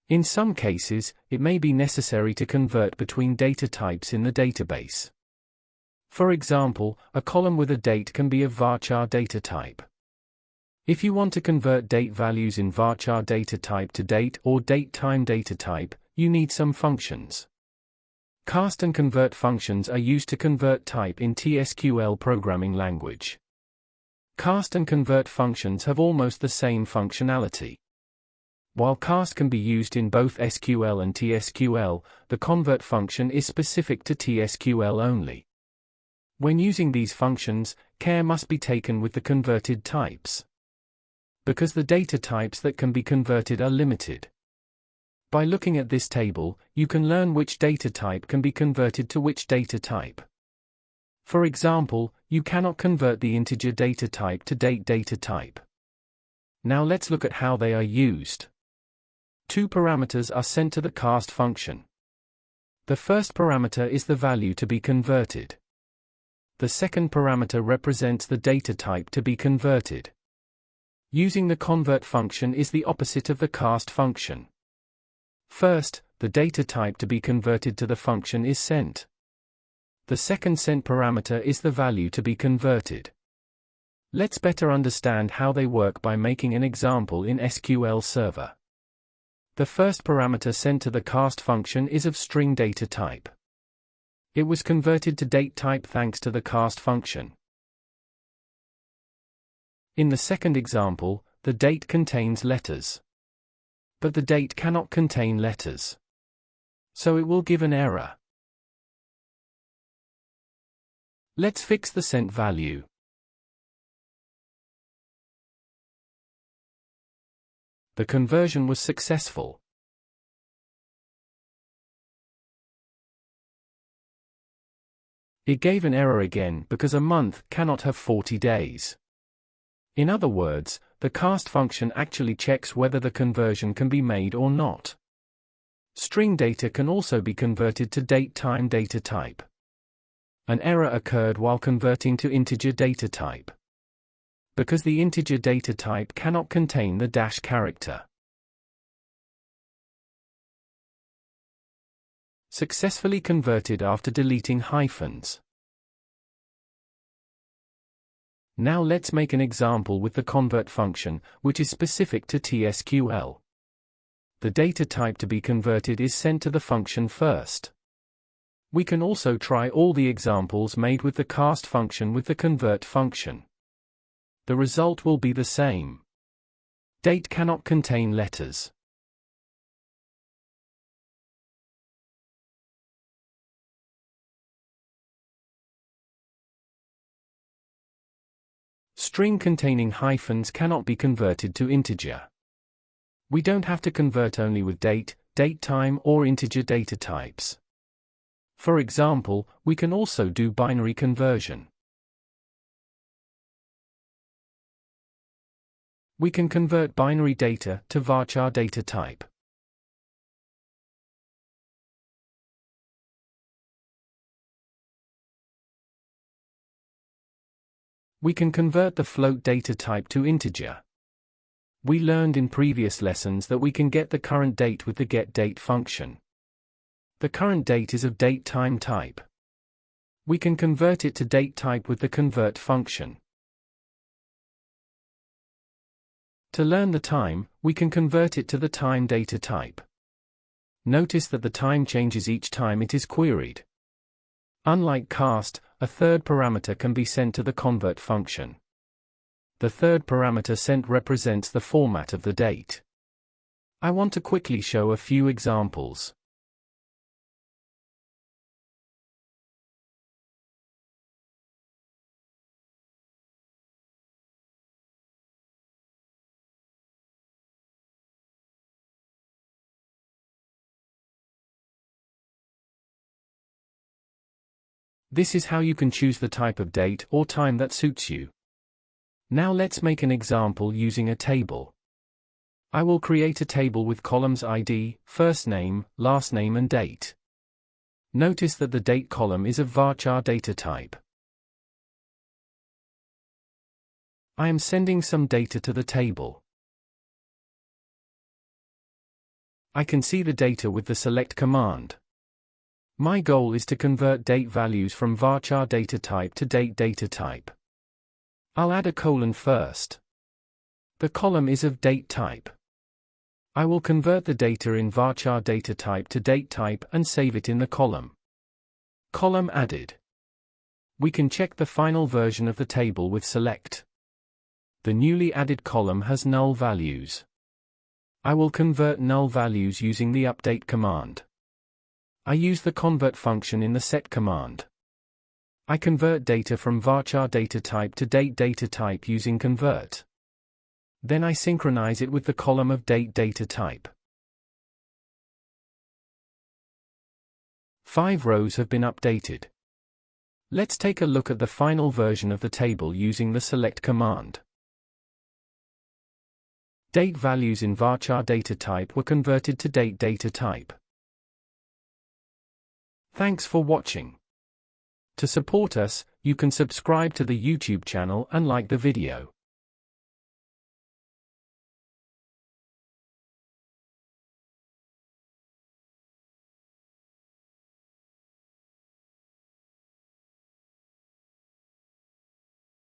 In some cases, it may be necessary to convert between data types in the database. For example, a column with a date can be of varchar data type. If you want to convert date values in varchar data type to date or date-time data type, you need some functions. Cast and convert functions are used to convert type in T-SQL programming language. Cast and convert functions have almost the same functionality. While cast can be used in both SQL and T-SQL, the convert function is specific to T-SQL only. When using these functions, care must be taken with the converted types, because the data types that can be converted are limited. By looking at this table, you can learn which data type can be converted to which data type. For example, you cannot convert the integer data type to date data type. Now let's look at how they are used. Two parameters are sent to the cast function. The first parameter is the value to be converted. The second parameter represents the data type to be converted. Using the convert function is the opposite of the cast function. First, the data type to be converted to the function is sent. The second sent parameter is the value to be converted. Let's better understand how they work by making an example in SQL Server. The first parameter sent to the cast function is of string data type. It was converted to date type thanks to the cast function. In the second example, the date contains letters. But the date cannot contain letters. So it will give an error. Let's fix the sent value. The conversion was successful. It gave an error again because a month cannot have 40 days. In other words, the cast function actually checks whether the conversion can be made or not. String data can also be converted to date-time data type. An error occurred while converting to integer data type, because the integer data type cannot contain the dash character. Successfully converted after deleting hyphens. Now let's make an example with the convert function, which is specific to T-SQL. The data type to be converted is sent to the function first. We can also try all the examples made with the cast function with the convert function. The result will be the same. Date cannot contain letters. String containing hyphens cannot be converted to integer. We don't have to convert only with date, date-time or integer data types. For example, we can also do binary conversion. We can convert binary data to varchar data type. We can convert the float data type to integer. We learned in previous lessons that we can get the current date with the getDate function. The current date is of date-time type. We can convert it to date type with the convert function. To learn the time, we can convert it to the time data type. Notice that the time changes each time it is queried. Unlike cast, a third parameter can be sent to the convert function. The third parameter sent represents the format of the date. I want to quickly show a few examples. This is how you can choose the type of date or time that suits you. Now let's make an example using a table. I will create a table with columns ID, first name, last name and date. Notice that the date column is of varchar data type. I am sending some data to the table. I can see the data with the select command. My goal is to convert date values from varchar data type to date data type. I'll add a colon first. The column is of date type. I will convert the data in varchar data type to date type and save it in the column. Column added. We can check the final version of the table with select. The newly added column has null values. I will convert null values using the update command. I use the convert function in the set command. I convert data from varchar data type to date data type using convert. Then I synchronize it with the column of date data type. 5 rows have been updated. Let's take a look at the final version of the table using the select command. Date values in varchar data type were converted to date data type. Thanks for watching. To support us, you can subscribe to the YouTube channel and like the video.